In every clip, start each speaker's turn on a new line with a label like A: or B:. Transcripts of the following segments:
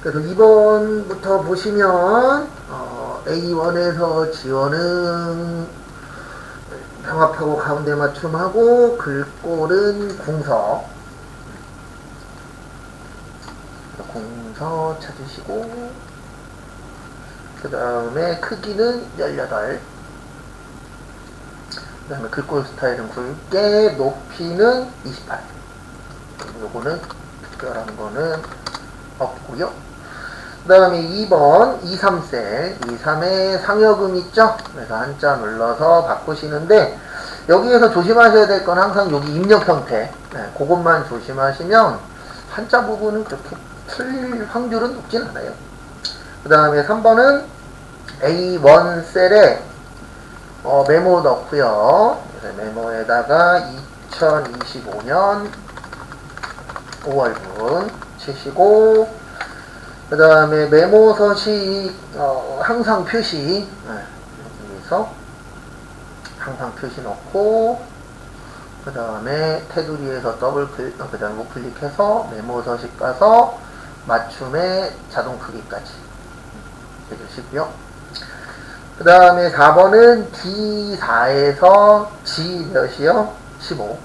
A: 그래서 2번부터 보시면 A1에서 지원은 병합하고 가운데 맞춤하고 글꼴은 궁서 찾으시고 그 다음에 크기는 18, 그 다음에 글꼴 스타일은 굵게, 높이는 28. 요거는 특별한 거는 없고요. 그 다음에 2번 23셀 23에 상여금 있죠? 그래서 한자 눌러서 바꾸시는데 여기에서 조심하셔야 될 건 항상 여기 입력 형태, 그것만 조심하시면 한자 부분은 그렇게 틀릴 확률은 높진 않아요. 그 다음에 3번은 A1 셀에 메모 넣고요. 그래서 메모에다가 2025년 5월분 치시고, 그 다음에 메모 서식 항상 표시, 여기서 항상 표시 넣고, 그 다음에 테두리에서 그 다음에 우클릭해서 메모 서식 가서 맞춤의 자동 크기까지 해주시고요. 그 다음에 4번은 D4에서 G 몇이요? 15.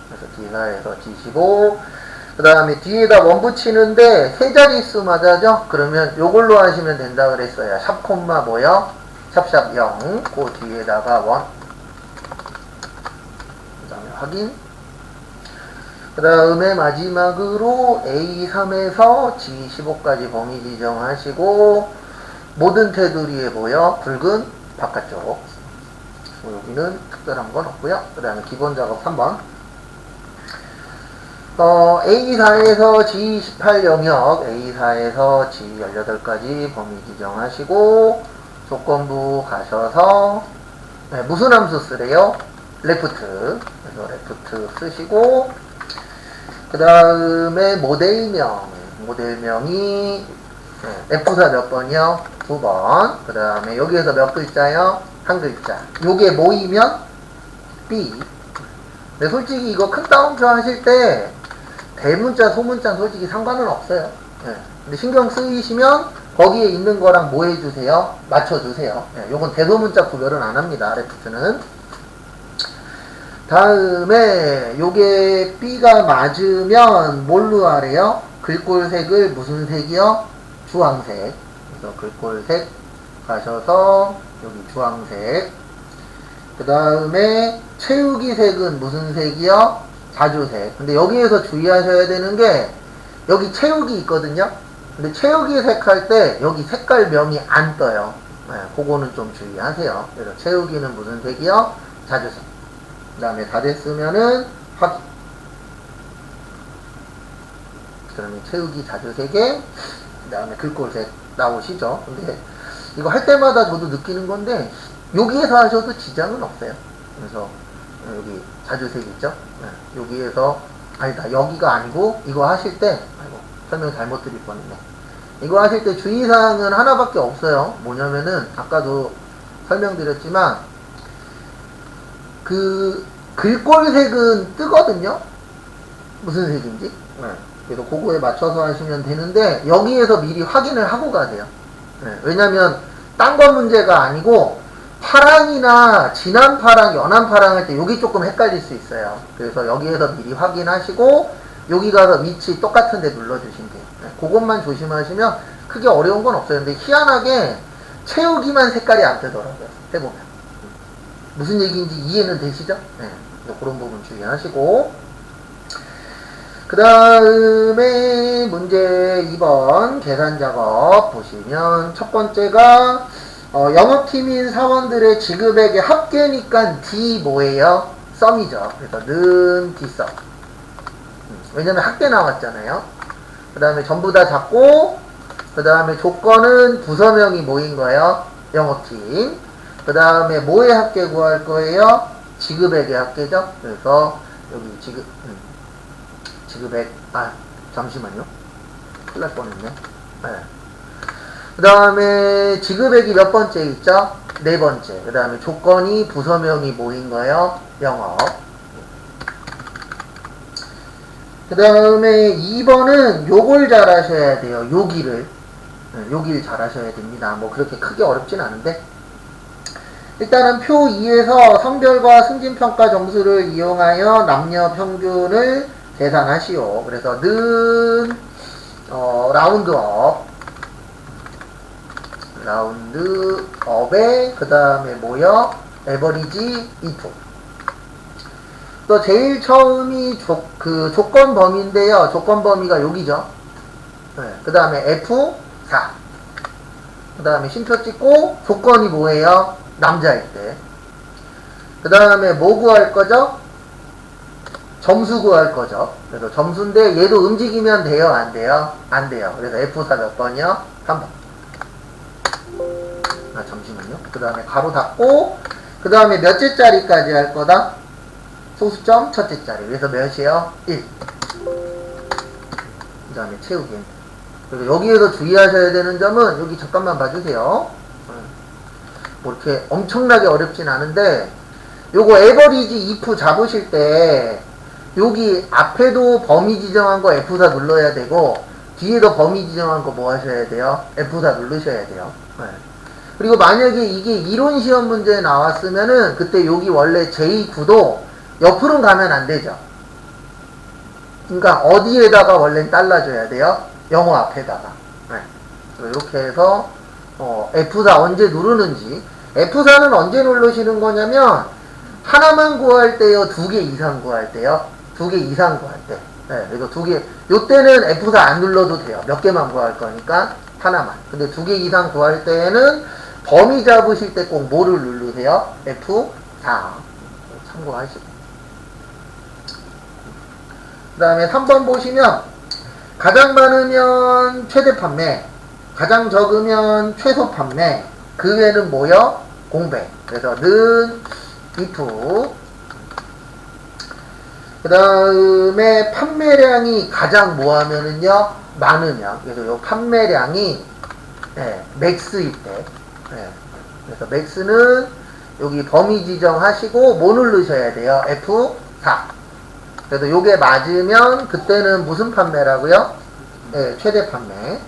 A: 그래서 D4에서 G15. 그 다음에 뒤에다 원 붙이는데 세 자릿수 맞아죠? 그러면 요걸로 하시면 된다 그랬어요. 샵 콤마 뭐요? 샵샵 0. 그 뒤에다가 원. 그 다음에 확인. 그 다음에 마지막으로 A3에서 G15까지 범위 지정하시고, 모든 테두리에 뭐요? 붉은 바깥쪽. 여기는 특별한 건 없고요. 그 다음에 기본 작업 3번. A4에서 G18 영역, A4에서 G18까지 범위 지정하시고, 조건부 가셔서, 무슨 함수 쓰래요? 레프트. 그래서 레프트 쓰시고, 그 다음에 모델명이 F사 몇 번이요? 2번. 그 다음에 여기에서 몇 글자요? 한 글자. 요게 모이면 B. 근데 솔직히 이거 큰 따옴표 하실 때 대문자, 소문자 솔직히 상관은 없어요. 근데 신경 쓰이시면 거기에 있는 거랑 뭐 해주세요? 맞춰주세요. 요건 대소문자 구별은 안 합니다. 레프트는. 다음에 요게 B가 맞으면 뭘로 하래요? 글꼴색을 무슨 색이요? 주황색. 그래서 글꼴색 가셔서 여기 주황색. 그 다음에 채우기 색은 무슨 색이요? 자주색. 근데 여기에서 주의하셔야 되는 게 여기 채우기 있거든요. 근데 채우기 색 할 때 여기 색깔명이 안 떠요. 그거는 좀 주의하세요. 그래서 채우기는 무슨 색이요? 자주색. 그 다음에 다 됐으면은 확인. 그러면 채우기 자주색에 그 다음에 글꼴색 나오시죠. 근데 이거 할 때마다 저도 느끼는 건데 여기에서 하셔도 지장은 없어요. 그래서 여기 자주색 있죠. 여기에서 아니다, 여기가 아니고 이거 하실 때 설명 잘못 드릴 뻔했네. 이거 하실 때 주의사항은 하나밖에 없어요. 뭐냐면은 아까도 설명드렸지만 그 글꼴색은 뜨거든요. 무슨 색인지. 그래서 그거에 맞춰서 하시면 되는데 여기에서 미리 확인을 하고 가세요. 왜냐면 딴 거 문제가 아니고 파랑이나 진한 파랑, 연한 파랑 할 때 여기 조금 헷갈릴 수 있어요. 그래서 여기에서 미리 확인하시고 여기 가서 위치 똑같은 데 눌러주시면 돼요. 그것만 조심하시면 크게 어려운 건 없어요. 근데 희한하게 채우기만 색깔이 안 뜨더라고요. 해보면. 무슨 얘기인지 이해는 되시죠? 그런 부분 주의하시고, 그 다음에 문제 2번 계산 작업 보시면 첫 번째가 영업팀인 사원들의 지급액의 합계니까 D 뭐예요? 썸이죠. 그래서 는 D 썸. 왜냐면 합계 나왔잖아요. 그 다음에 전부 다 잡고, 그 다음에 조건은 부서명이 뭐인 거예요? 영업팀. 그 다음에 뭐의 합계 구할 거예요? 지급액의 합계죠. 그래서 여기 지급액, 잠시만요. 큰일 날 뻔했네. 그 다음에 지급액이 몇 번째 있죠? 네 번째. 그 다음에 조건이 부서명이 뭐인 거예요? 영업. 그 다음에 2번은 요걸 잘 하셔야 돼요. 여기를. 여길 잘 하셔야 됩니다. 뭐 그렇게 크게 어렵진 않은데 일단은 표 2에서 성별과 승진평가 점수를 이용하여 남녀 평균을 계산하시오. 그래서 는 라운드업에 그 다음에 뭐요? 에버리지 if. 또 제일 처음이 조건 범위인데요. 조건 범위가 여기죠. 그 다음에 F4. 그 다음에 쉼표 찍고 조건이 뭐예요? 남자일 때. 그 다음에 뭐 구할 거죠? 점수 구할 거죠. 그래서 점수인데 얘도 움직이면 돼요? 안 돼요? 안 돼요. 그래서 F4 몇 번이요? 3번. 잠시만요. 그 다음에 가로 닫고 그 다음에 몇째 자리까지 할 거다? 소수점 첫째 자리. 그래서 몇이에요? 1. 그 다음에 채우기. 그리고 여기에서 주의하셔야 되는 점은 여기 잠깐만 봐주세요. 뭐 이렇게 엄청나게 어렵진 않은데 요거 에버리지 if 잡으실 때 여기 앞에도 범위 지정한 거 F4 눌러야 되고 뒤에도 범위 지정한 거 뭐 하셔야 돼요? F4 누르셔야 돼요. 그리고 만약에 이게 이론 시험 문제에 나왔으면은 그때 여기 원래 J9도 옆으로 가면 안 되죠. 그러니까 어디에다가 원래 딸라줘야 돼요? 영어 앞에다가. 이렇게 해서 F4 언제 누르는지. F4는 언제 누르시는 거냐면 하나만 구할 때요, 2개 이상 구할 때요. 2개 이상 구할 때. 그래서 2개. 요때는 F4 안 눌러도 돼요. 몇 개만 구할 거니까 하나만. 근데 2개 이상 구할 때에는 범위 잡으실 때 꼭 뭐를 누르세요? F4. 참고하시고. 그 다음에 3번 보시면 가장 많으면 최대 판매, 가장 적으면 최소 판매, 그 외에는 뭐요? 공백. 그래서 는 if. 그 다음에 판매량이 가장 뭐하면은요? 많으면. 그래서 요 판매량이 맥스일 때. 그래서 맥스는 여기 범위 지정하시고 뭐 누르셔야 돼요? F4. 그래서 요게 맞으면 그때는 무슨 판매라고요? 최대 판매.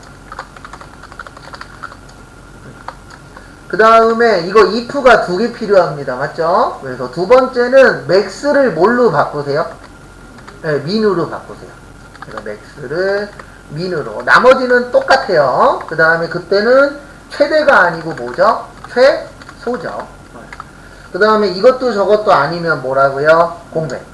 A: 그 다음에 이거 if가 2개 필요합니다. 맞죠? 그래서 두 번째는 맥스를 뭘로 바꾸세요? 민으로 바꾸세요. 그래서 맥스를 민으로. 나머지는 똑같아요. 그 다음에 그때는 최대가 아니고 뭐죠? 최소죠. 그 다음에 이것도 저것도 아니면 뭐라고요? 공백.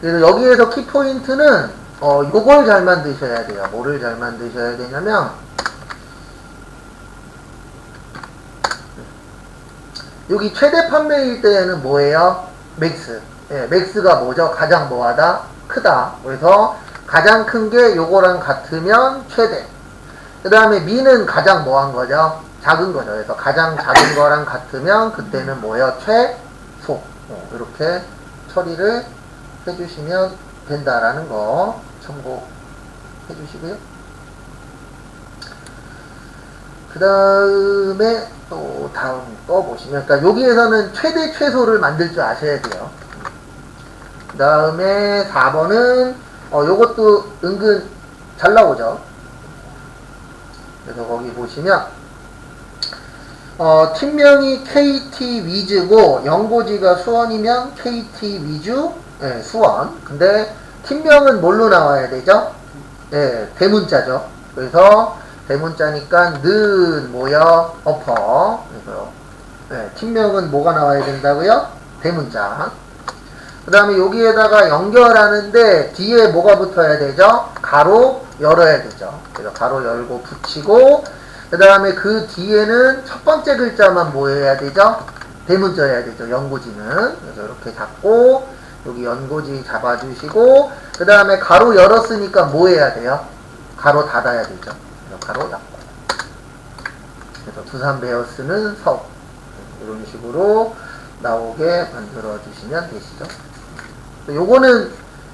A: 그래서 여기에서 키포인트는 요걸 잘 만드셔야 돼요. 뭐를 잘 만드셔야 되냐면 여기 최대 판매일 때에는 뭐예요? 맥스. 맥스가 뭐죠? 가장 뭐하다? 크다. 그래서 가장 큰 게 요거랑 같으면 최대. 그 다음에 미는 가장 뭐한 거죠? 작은 거죠. 그래서 가장 작은 거랑 같으면 그때는 뭐예요? 최소. 이렇게 처리를 해주시면 된다라는 거 참고해 주시고요. 그 다음에 또 다음 거 보시면, 그러니까 여기에서는 최대 최소를 만들 줄 아셔야 돼요. 그 다음에 4번은 요것도 은근 잘 나오죠. 그래서 거기 보시면 팀명이 KT 위즈고 연고지가 수원이면 KT 위즈 수원. 근데 팀명은 뭘로 나와야 되죠? 대문자죠. 그래서 대문자니까 는 뭐요? 어퍼. 그래서 팀명은 뭐가 나와야 된다고요? 대문자. 그 다음에 여기에다가 연결하는데 뒤에 뭐가 붙어야 되죠? 가로 열어야 되죠. 그래서 가로 열고 붙이고 그 다음에 그 뒤에는 첫 번째 글자만 뭐 해야 되죠? 대문자여야 되죠. 연고지는. 그래서 이렇게 잡고 여기 연고지 잡아주시고 그 다음에 가로 열었으니까 뭐 해야 돼요? 가로 닫아야 되죠. 그래서 가로 닫고. 그래서 두산 베어스는 서울. 이런 식으로 나오게 만들어 주시면 되시죠. 요거는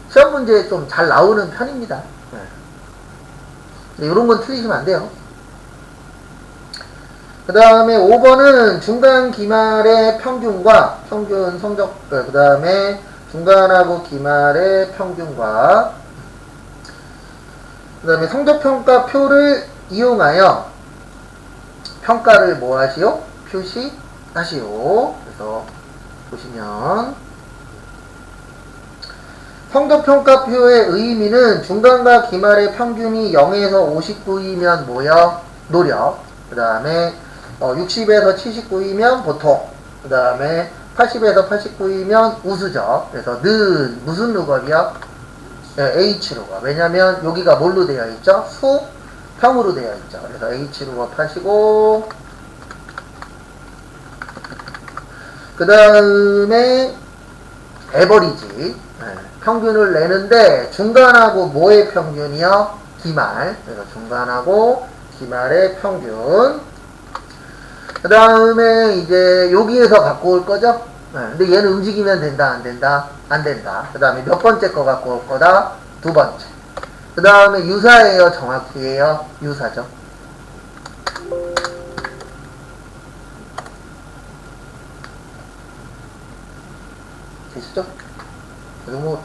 A: 시험 문제에 좀 잘 나오는 편입니다. 이런 건 틀리시면 안 돼요. 그 다음에 5번은 중간 기말의 평균과 평균 성적, 그 다음에 중간하고 기말의 평균과 그 다음에 성적평가표를 이용하여 평가를 뭐 하시오? 표시하시오. 그래서 보시면 성적평가표의 의미는 중간과 기말의 평균이 0에서 59이면 뭐여? 노력. 그 다음에 60에서 79이면 보통. 그 다음에 80에서 89이면 우수적. 그래서 는 무슨 룩업이요? H 룩업. 왜냐면 여기가 뭘로 되어 있죠? 수, 평으로 되어 있죠. 그래서 H 룩업 하시고 그 다음에 에버리지 평균을 내는데 중간하고 뭐의 평균이요? 기말. 그래서 중간하고 기말의 평균. 그 다음에 이제 여기에서 갖고 올 거죠? 근데 얘는 움직이면 된다, 안 된다? 안 된다. 그 다음에 몇 번째 거 갖고 올 거다? 두 번째. 그 다음에 유사예요, 정확히예요? 유사죠. 되시죠? 그리고 뭐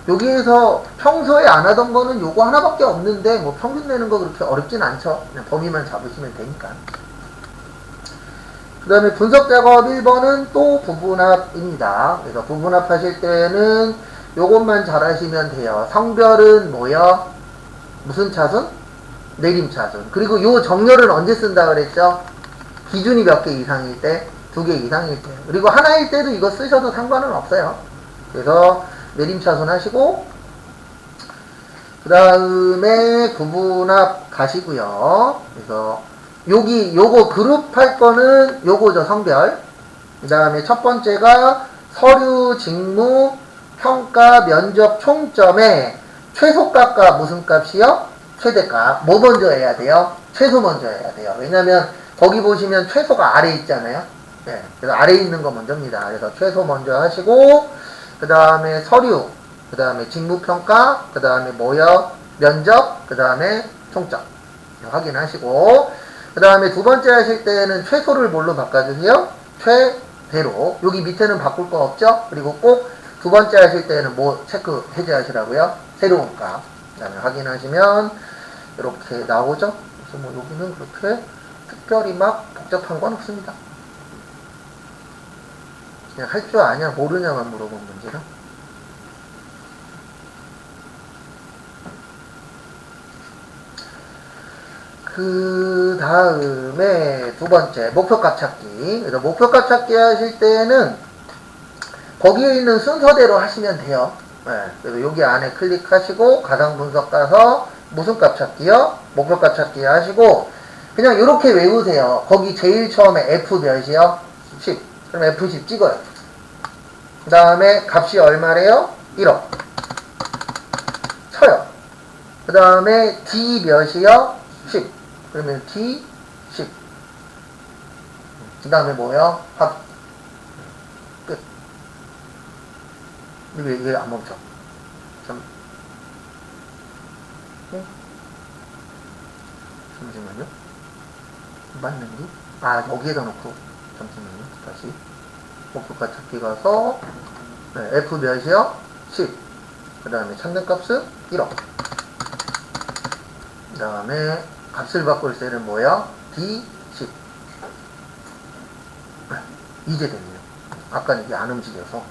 A: 여기에서 평소에 안 하던 거는 요거 하나밖에 없는데 뭐 평균 내는 거 그렇게 어렵진 않죠. 그냥 범위만 잡으시면 되니까. 그 다음에 분석 작업 1번은 또 부분합입니다. 그래서 부분합 하실 때는 요것만 잘 하시면 돼요. 성별은 뭐요? 무슨 차순? 내림 차순. 그리고 요 정렬은 언제 쓴다 그랬죠? 기준이 몇 개 이상일 때? 2개 이상일 때. 그리고 하나일 때도 이거 쓰셔도 상관은 없어요. 그래서 내림 차순 하시고 그 다음에 구분합 가시고요. 그래서 여기 요거 그룹 할 거는 요거죠. 성별. 그 다음에 첫 번째가 서류, 직무, 평가, 면접, 총점에 최소값과 무슨 값이요? 최대값. 뭐 먼저 해야 돼요? 최소 먼저 해야 돼요. 왜냐면 거기 보시면 최소가 아래 있잖아요. 네, 그래서 아래 있는 거 먼저입니다. 그래서 최소 먼저 하시고 그 다음에 서류, 그 다음에 직무평가, 그 다음에 뭐요? 면접, 그 다음에 총점 확인하시고 그 다음에 두 번째 하실 때는 최소를 뭘로 바꿔주세요? 최대로. 여기 밑에는 바꿀 거 없죠? 그리고 꼭 두 번째 하실 때는 뭐 체크 해제하시라고요? 새로운 값. 그 다음에 확인하시면 이렇게 나오죠? 그래서 뭐 여기는 그렇게 특별히 막 복잡한 건 없습니다. 그냥 할 줄 아냐 모르냐만 물어본 문제라. 그 다음에 두 번째 목표값 찾기. 그래서 목표값 찾기 하실 때는 거기에 있는 순서대로 하시면 돼요. 네, 그래서 여기 안에 클릭하시고 가상 분석 가서 무슨 값 찾기요? 목표값 찾기 하시고 그냥 이렇게 외우세요. 거기 제일 처음에 F 몇이요? 10. 그럼 F10 찍어요. 그 다음에 값이 얼마래요? 1억. 쳐요. 그 다음에 D 몇이요? 10. 그러면 D 10. 그 다음에 뭐요? 합. 끝. 왜 안 멈춰? 잠시만요. 맞는지? 아, 여기에다 놓고. 잠시만요. 다시. 목표가 찾기 가서, 네, F 몇이요? 10. 그 다음에 찾는 값은 1억. 그 다음에 값을 바꿀 때는 뭐야? D 10. 네, 이제 됐네요. 아까는 이게 안 움직여서.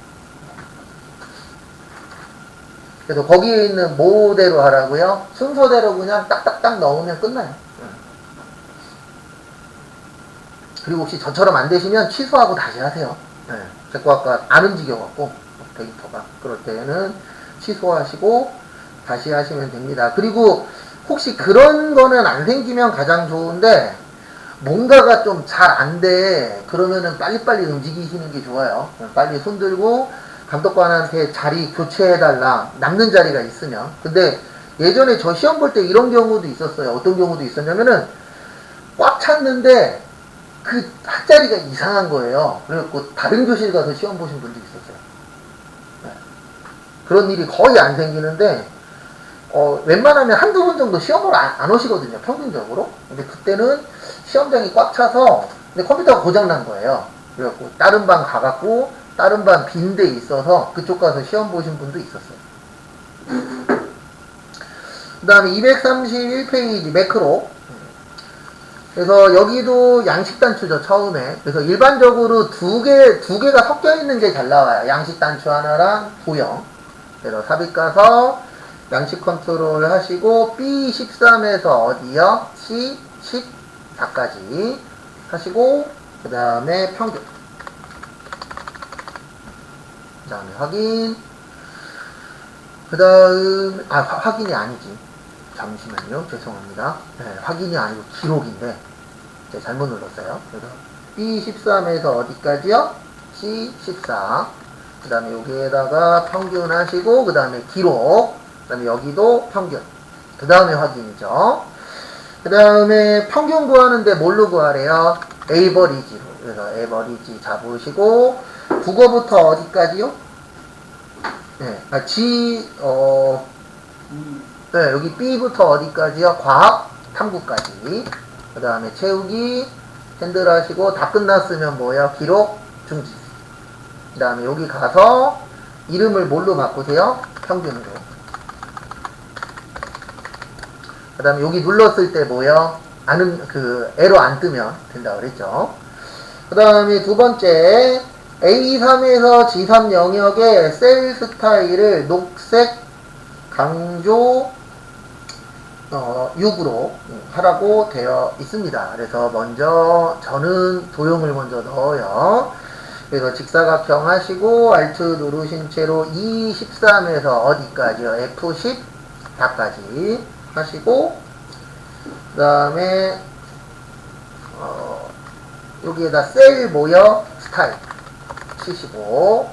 A: 그래서 거기에 있는 뭐대로 하라고요? 순서대로 그냥 딱딱딱 넣으면 끝나요. 그리고 혹시 저처럼 안 되시면 취소하고 다시 하세요. 네. 제 거 아까 안 움직여갖고 데이터가 그럴 때는 취소하시고 다시 하시면 됩니다. 그리고 혹시 그런 거는 안 생기면 가장 좋은데 뭔가가 좀 잘 안 돼. 그러면은 빨리빨리 움직이시는 게 좋아요. 빨리 손 들고 감독관한테 자리 교체해달라. 남는 자리가 있으면. 근데 예전에 저 시험 볼 때 이런 경우도 있었어요. 어떤 경우도 있었냐면은 꽉 찼는데 그 핫자리가 이상한 거예요. 그래갖고 다른 교실 가서 시험 보신 분들이 있었어요. 네. 그런 일이 거의 안 생기는데 웬만하면 한두 번 정도 시험을 안 오시거든요. 평균적으로. 근데 그때는 시험장이 꽉 차서 근데 컴퓨터가 고장난 거예요. 그래갖고 다른 방 가갖고 다른 반 빈 데 있어서 그쪽 가서 시험 보신 분도 있었어요. 그 다음에 231페이지 매크로. 그래서 여기도 양식 단추죠, 처음에. 그래서 일반적으로 두 개가 섞여 있는 게 잘 나와요. 양식 단추 하나랑 도형. 그래서 삽입 가서 양식 컨트롤 하시고, B13에서 어디요? C14까지 하시고, 그 다음에 평균. 그 다음에 확인. 그 다음, 확인이 아니지. 잠시만요. 죄송합니다. 네, 확인이 아니고 기록인데, 제가 잘못 눌렀어요. 그래서 B13에서 어디까지요? C14. 그 다음에 여기에다가 평균 하시고, 그 다음에 기록. 그 다음에 여기도 평균. 그 다음에 확인이죠. 그 다음에 평균 구하는데 뭘로 구하래요? 에이버리지로. 그래서 에이버리지 잡으시고, 국어부터 어디까지요? 네, 네, 여기 B부터 어디까지요? 과학, 탐구까지. 그 다음에 채우기, 핸들 하시고, 다 끝났으면 뭐예요? 기록, 중지. 그 다음에 여기 가서, 이름을 뭘로 바꾸세요? 평균으로. 그 다음에 여기 눌렀을 때 뭐예요? 에러 안 뜨면 된다고 그랬죠. 그 다음에 두 번째, A3에서 G3 영역의 셀 스타일을 녹색, 강조, 6으로 하라고 되어 있습니다. 그래서 먼저 저는 도형을 먼저 넣어요. 그래서 직사각형 하시고 Alt 누르신 채로 E13에서 어디까지요? F10 다까지 하시고, 그 다음에 여기에다 셀 모여 스타일 치시고,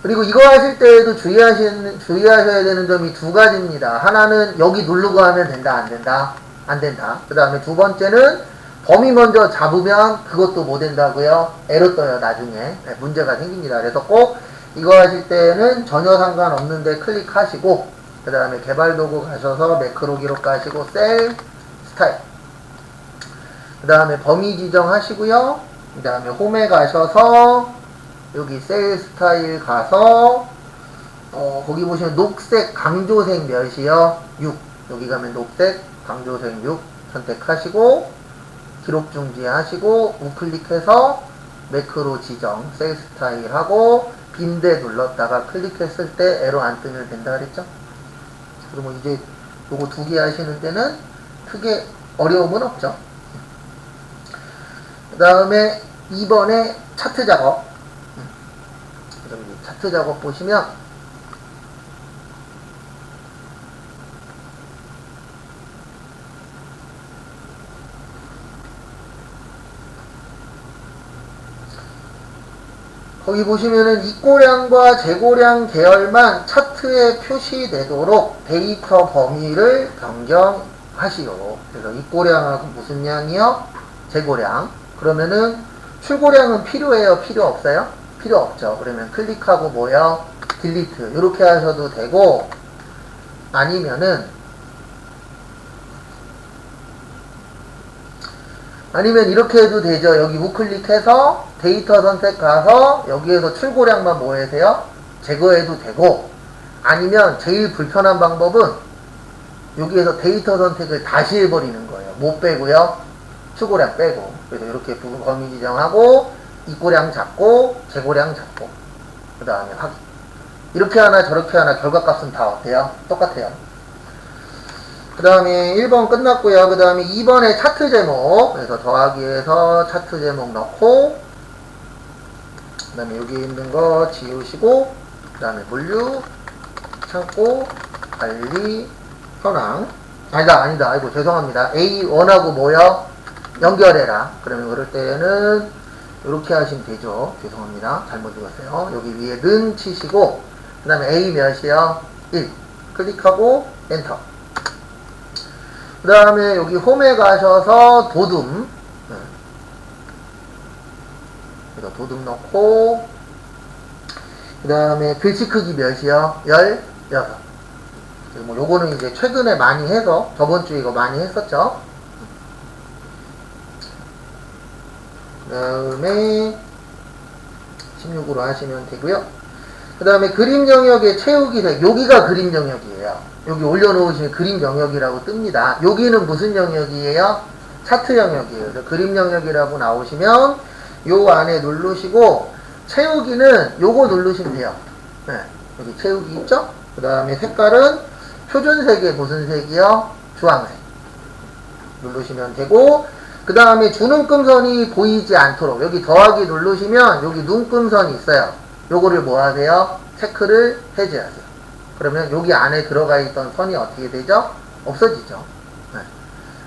A: 그리고 이거 하실 때에도 주의하셔야 되는 점이 두 가지입니다. 하나는 여기 누르고 하면 된다, 안 된다? 안 된다. 그 다음에 두 번째는 범위 먼저 잡으면 그것도 못 된다고요. 에러 떠요, 나중에. 네, 문제가 생깁니다. 그래서 꼭 이거 하실 때는 전혀 상관없는데 클릭하시고, 그 다음에 개발 도구 가셔서 매크로 기록 가시고, 셀, 스타일. 그 다음에 범위 지정하시고요. 그 다음에 홈에 가셔서, 여기 셀 스타일 가서 거기 보시면 녹색 강조색 몇이요? 6. 여기 가면 녹색 강조색 6 선택하시고 기록 중지 하시고 우클릭해서 매크로 지정 셀 스타일 하고 빈대 눌렀다가 클릭했을 때 에러 안 뜨면 된다 그랬죠? 그러면 이제 요거 두 개 하시는 때는 크게 어려움은 없죠. 그 다음에 2번에 차트 작업. 차트 작업 보시면 거기 보시면은 입고량과 재고량 계열만 차트에 표시되도록 데이터 범위를 변경하시오. 그래서 입고량하고 무슨 양이요? 재고량. 그러면은 출고량은 필요해요? 필요 없어요? 필요 없죠. 그러면 클릭하고 뭐요? 딜리트. 이렇게 하셔도 되고, 아니면 이렇게 해도 되죠. 여기 우클릭해서 데이터 선택 가서 여기에서 출고량만 뭐 하세요? 제거해도 되고, 아니면 제일 불편한 방법은 여기에서 데이터 선택을 다시 해버리는 거예요. 못 빼고요. 출고량 빼고. 그래서 이렇게 범위 지정하고 입고량 잡고 재고량 잡고 그 다음에 확인. 이렇게 하나 저렇게 하나 결과값은 다 어때요? 똑같아요. 그 다음에 1번 끝났고요. 그 다음에 2번에 차트 제목. 그래서 더하기에서 차트 제목 넣고 그 다음에 여기 있는 거 지우시고 그 다음에 분류 창고 관리 현황 아니다 아이고 죄송합니다. A1하고 뭐요? 연결해라. 그러면 그럴 때는 이렇게 하시면 되죠. 죄송합니다. 잘못 읽었어요. 여기 위에 는 치시고 그 다음에 A 몇이요? 1 클릭하고 엔터. 그 다음에 여기 홈에 가셔서 도둠 그래서 도둠 넣고 그 다음에 글씨 크기 몇이요? 16. 뭐 요거는 이제 최근에 많이 해서 저번 주에 이거 많이 했었죠. 그 다음에 16으로 하시면 되고요. 그 다음에 그림 영역의 채우기 색, 여기가 그림 영역이에요. 여기 올려놓으시면 그림 영역이라고 뜹니다. 여기는 무슨 영역이에요? 차트 영역이에요. 그래서 그림 영역이라고 나오시면 요 안에 누르시고 채우기는 요거 누르시면 돼요. 네, 여기 채우기 있죠? 그 다음에 색깔은 표준색의 무슨 색이요? 주황색 누르시면 되고, 그 다음에 주눈금선이 보이지 않도록 여기 더하기 누르시면 여기 눈금선이 있어요. 요거를 뭐 하세요? 체크를 해제하세요. 그러면 여기 안에 들어가 있던 선이 어떻게 되죠? 없어지죠. 네.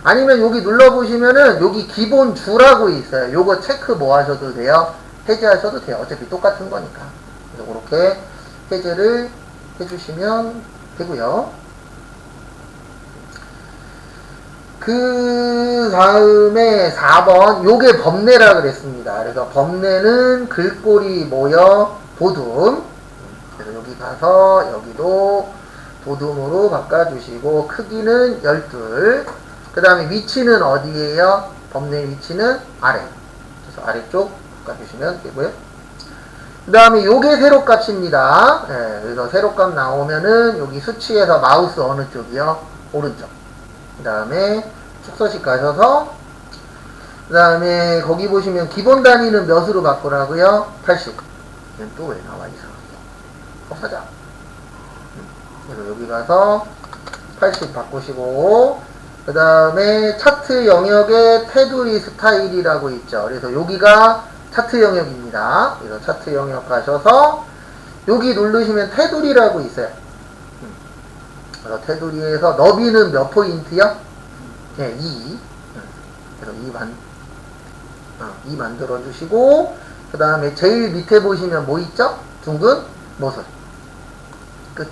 A: 아니면 여기 눌러보시면은 여기 기본 주라고 있어요. 요거 체크 뭐 하셔도 돼요? 해제하셔도 돼요. 어차피 똑같은 거니까. 그래서 그렇게 해제를 해주시면 되고요. 그 다음에 4번 요게 범례라 그랬습니다. 그래서 범례는 글꼴이 뭐여? 도둠. 그래서 여기 가서 여기도 도둠으로 바꿔주시고 크기는 12. 그 다음에 위치는 어디에요? 범례 위치는 아래. 그래서 아래쪽 바꿔주시면 되고요. 그 다음에 요게 세로값입니다. 네, 그래서 세로값 나오면은 여기 수치에서 마우스 어느 쪽이요? 오른쪽. 그 다음에 축소식 가셔서 그 다음에 거기 보시면 기본 단위는 몇으로 바꾸라고요? 80. 얘는 또 왜 나와 이상하게? 없어져. 그래서 여기 가서 80 바꾸시고 그 다음에 차트 영역에 테두리 스타일이라고 있죠. 그래서 여기가 차트 영역입니다. 그래서 차트 영역 가셔서 여기 누르시면 테두리라고 있어요. 그래서 테두리에서 너비는 몇 포인트요? 네, 2. 그래서 2 만들어 주시고 그 다음에 제일 밑에 보시면 뭐 있죠? 둥근 모서리. 끝.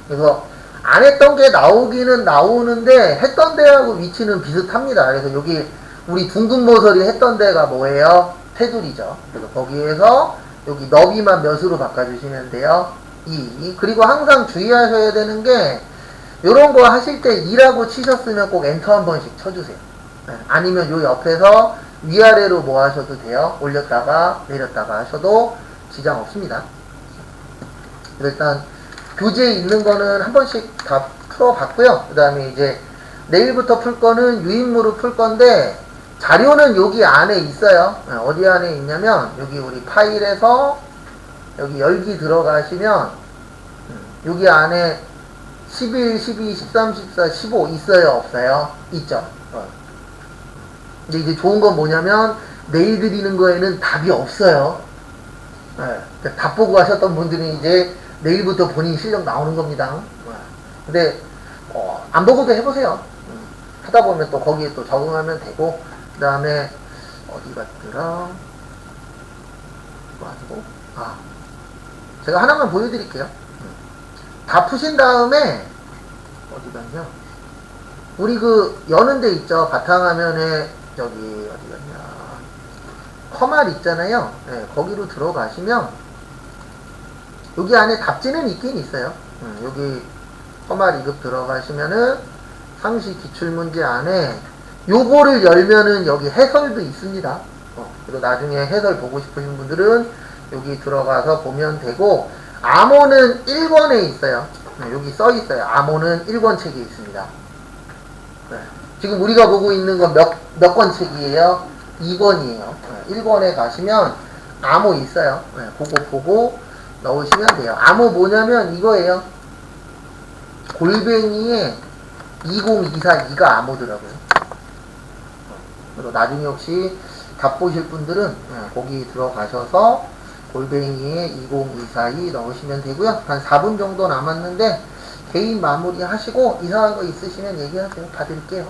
A: 그래서 안 했던 게 나오기는 나오는데 했던 데하고 위치는 비슷합니다. 그래서 여기 우리 둥근 모서리 했던 데가 뭐예요? 테두리죠. 그래서 거기에서 여기 너비만 몇으로 바꿔주시면 돼요? 2. 그리고 항상 주의하셔야 되는 게 요런 거 하실 때 2라고 치셨으면 꼭 엔터 한 번씩 쳐주세요. 네. 아니면 요 옆에서 위아래로 뭐 하셔도 돼요? 올렸다가 내렸다가 하셔도 지장 없습니다. 일단 교재에 있는 거는 한 번씩 다 풀어봤고요. 그 다음에 이제 내일부터 풀 거는 유인물을 풀 건데 자료는 여기 안에 있어요. 어디 안에 있냐면 여기 우리 파일에서 여기 열기 들어가시면 여기 안에 11, 12, 13, 14, 15 있어요? 없어요? 있죠. 근데 이제 좋은 건 뭐냐면 내일 드리는 거에는 답이 없어요. 네. 답 보고 하셨던 분들은 이제 내일부터 본인 실력 나오는 겁니다. 근데 안 보고도 해보세요. 하다 보면 또 거기에 또 적응하면 되고 그 다음에 어디 갔더라? 제가 하나만 보여드릴게요. 다 푸신 다음에 어디 갔냐? 우리 그 여는 데 있죠. 바탕화면에 저기 어디 갔냐? 커말 있잖아요. 네, 거기로 들어가시면 여기 안에 답지는 있긴 있어요. 여기 커말 2급 들어가시면은 상시 기출문제 안에 요거를 열면은 여기 해설도 있습니다. 그리고 나중에 해설 보고 싶으신 분들은 여기 들어가서 보면 되고 암호는 1권에 있어요. 여기 써 있어요. 암호는 1권 책에 있습니다. 네. 지금 우리가 보고 있는 건 몇 권 책이에요? 2권이에요. 1권에 가시면 암호 있어요. 네. 그거 보고 넣으시면 돼요. 암호 뭐냐면 이거예요. 골뱅이에 20242가 암호더라고요. 그리고 나중에 혹시 답 보실 분들은 거기 들어가셔서 골뱅이에 20242 넣으시면 되고요. 한 4분 정도 남았는데 개인 마무리 하시고 이상한 거 있으시면 얘기하세요. 봐드릴게요.